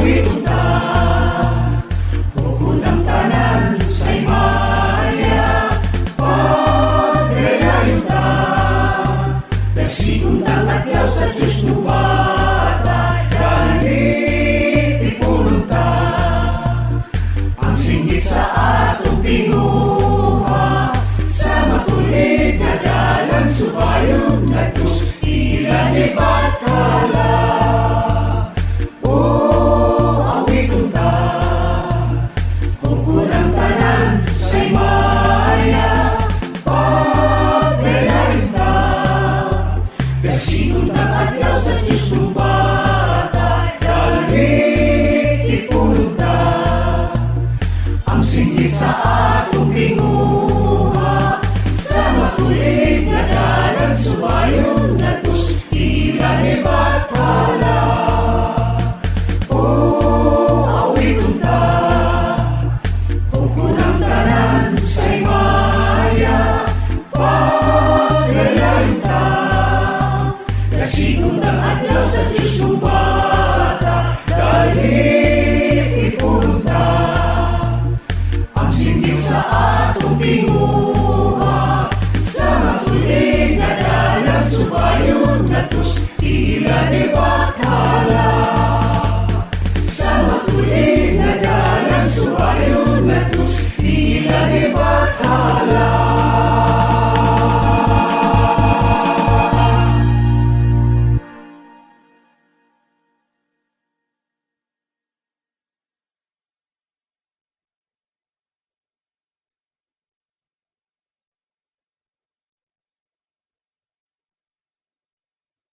awiton ta, hukom ng tanan sa imaya, paglayayon ta, nagsigong ng adlaw sa Diyos mo bata, galit ipulong ta, ang singgit sa atong pinguha, sa matulid na dalan subayong na Diyos, ilan iba't kala. Sigot ng adlaw sa Diyos mong bata, galit ipulong ta, ang singgit sa